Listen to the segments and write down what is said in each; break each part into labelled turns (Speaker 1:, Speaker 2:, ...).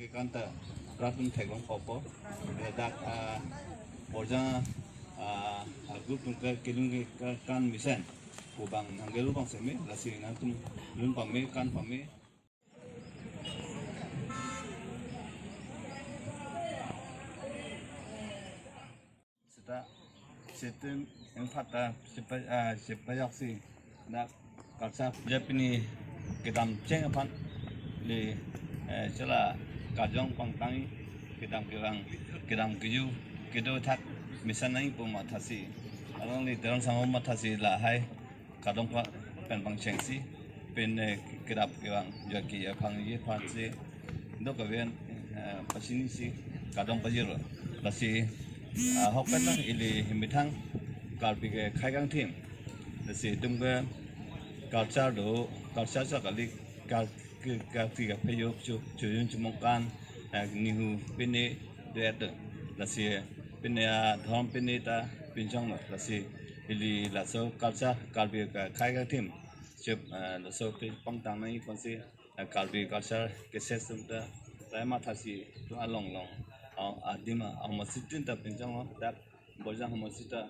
Speaker 1: cái con tờ ratun thạch long popo dak borja group tung cái lung cái kan misen của bang hàng lu bang semi là si nang tum lun bang me kan bang me kita sistem yang fata sepayak si dak kalsa Japani kedam ceng apa li cela kajong pangtangi kedam keju kedo tak misalnya pun matasi orang li dalam sama matasi lah hai kadang pak pen pang ceng si pen kedap kedam jaki pang ye pang si dok kawan pasini si kadang pajero pasti hokan lah ili himitang kalpi ke kaigang tim pasti dumga culture do culture sa kali tiga payok cuyun cumongkan nihu pini dead lasi pini dham pini ta pinjang lo lasi ili laso culture kalbi kai tim cep laso pangtang nai konsi kalbi culture keses ta rama thasi tu along adima amasitin ta pinjang lo tak bojang amasita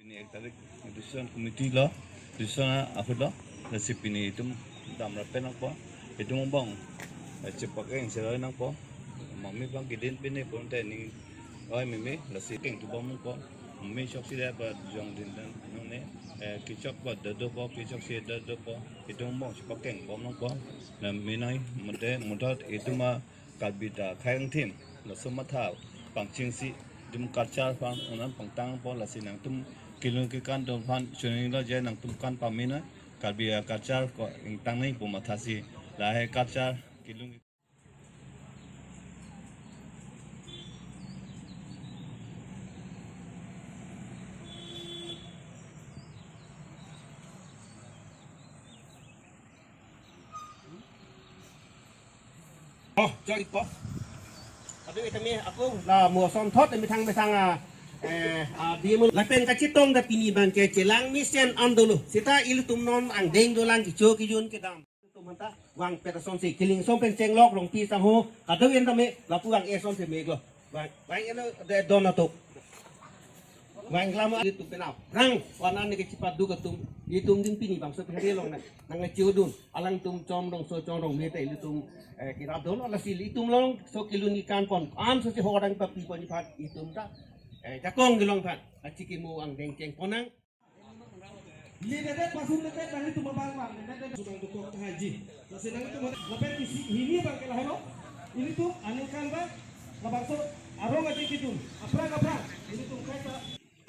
Speaker 1: pini ektarik decision committee lo decision apa lo lasi pini itu dam rapen apa itu ngombong cepak yang selai nang po mami bang kidin pini pun teni oi mimi lasi keng tu bom ko mami sok si dapat jong din dan none kicok ba dado po kicok si dado po itu ngombong cepak keng bom nang po na minai mudat itu ma kalbita kayang tim lasu mathau pangching si dim karchar pang onan pangtang po lasi nang tum kilun ke kan don pan chuning lo je nang tum kan pamina kalbi karchar ko tang nai pu mathasi lahe karchar kilung
Speaker 2: cho ít có. Ở đây kami aku là mùa son thốt thì thang dia lapen kacitong da pini ban ke celang misian andolo. Sita ilu tumnon ang deng dolang kicho kijun kedam. Tumanta wang petason si kiling som pen ceng lok rong pi sang ho. Kadu yen tame lapu ang eson se mego. Wang eno de donato. Wang lama itu penau. Rang wanan ni kecipat du ketum. Itum din pini bang so pihari long nang ciudun. Alang tum com dong so com dong meta ilu tum kira dono la sili itum long so kilun ikan pon. Am so si hodang papi pon pat itum ta. Jakong gilong pat. Acikimu ang deng ceng ponang.
Speaker 3: Lihat pasung letet dari tu mabang bang, letet sudah untuk haji. Sedang itu lepas ini bang kelahano. Ini tu anu kan bang, labang so arong aja gitu. Apra. Ini tu kata.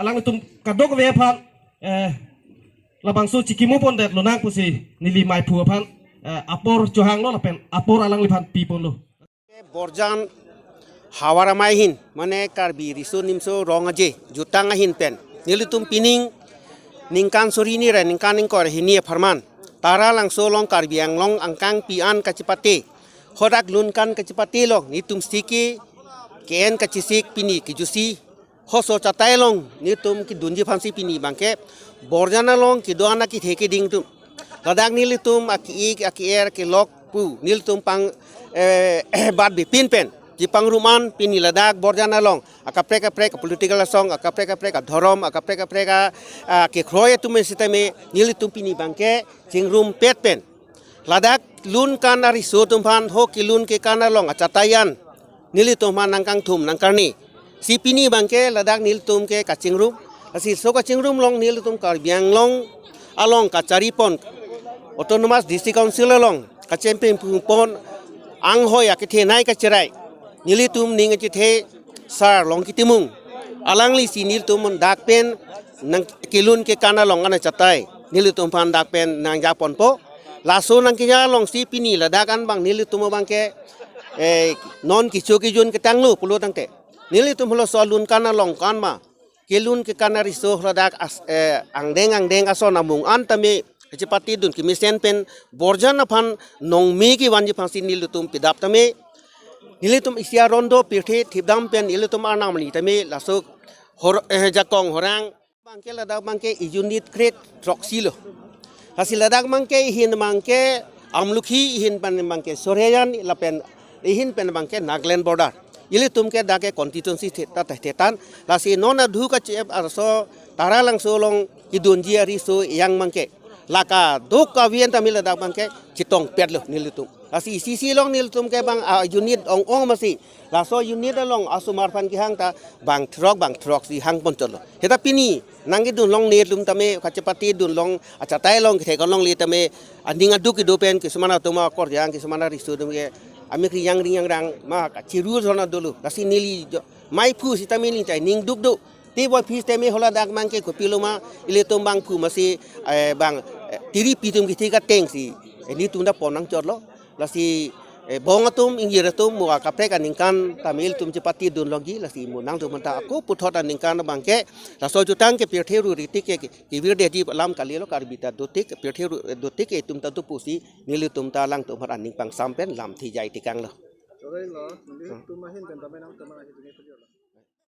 Speaker 2: Alang tum kadok we pat labang so cikimu pon det lonang pusi nili mai pu pan apor johang lo lapen apor alang lipan pi pon lo.
Speaker 4: Borjan hawara mai hin mane karbi riso nimso rong aje jutang hin pen nilitum pining ningkan sorini re ningkan ingkor hinie farman tara langso long karbiang long angkang pian kacipati hodak lunkan kacipati long nitum stiki ken kacisik pini kijusi hoso chatai long nitum ki dunji phansi pini bangke borjana long ki doana ki theke ding tum ladak nilitum aki er ki lok pu nilitum pang bad bi pin pen Jipang ruman pini ladak borjana long akapreka political song akapreka dhorom akapreka ke kroye tume sitame nilitum pini bangke jingrum pet pen ladak lun kan ari so tumpan ho kilun ke kana long achatayan nilitum man nangkang thum nangkarni si pini bangke ladak nilitum ke kachingrum asi so kachingrum long nilitum karbiang long along kacharipon autonomous district council long kachemping pon anghoy akithe nai kacherai nilitum ning chithe sar long kitimung alang li si nilitum dak pen nang kilun ke kana long ana chatai nilitum pan dak pen nang japon po laso nang kinya long si pini ladakan bang nilitum bang ke non kicho kijun ke tanglu pulo tangte nilitum holo solun kana long kan ma kilun ke kana riso ladak angdeng aso namung antame cepati dun kimisen pen borjana pan nong mi ki wanji phansi nilitum pidap tame nilitum isia rondo pirthi thibdam pen nilitum anamani tame lasuk jakong horang bangke ladak bangke ijunit kret troxilo hasil ladak bangke hin bangke amlukhi hin pan bangke soreyan lapen ihin pen bangke Nagaland border ili tumke dake constituency tetan lasi nona dhuka chep arso tara lang so long idun jiari so yang mangke laka dok kawian tamil dak bangke chitong pedlo nilitum lasi sisi long nilitum ke bang unit ong masi laso unit long asumar fan ki hang ta bang truck si hang pontolo heta pini nangi dun long nilitum tame kacepati dun long acatai long ke long li tame andinga duk idopen ke semana tuma kor yang ke semana risu dum ke ami kriang rang ma ciru zona dulu lasi nili mai pu si tame ni chai ning duk duk ti boy pis teme hola dak mangke ko piloma ile tom bang pu masi bang tiri pitum ki tika teng si ini tunda ponang chorlo lasi bong atum inggir atum mo kapre kan ingkan tamil tum cepati dun logi lasi munang tum ta aku puthot an ingkan bangke laso jutang ke pirtheru ritik ke kibir de di lam kali lo karbita dotik pirtheru dotik ke tum ta tu pusi nili tum ta lang tum har aning pang sampen lam thi jai tikang lo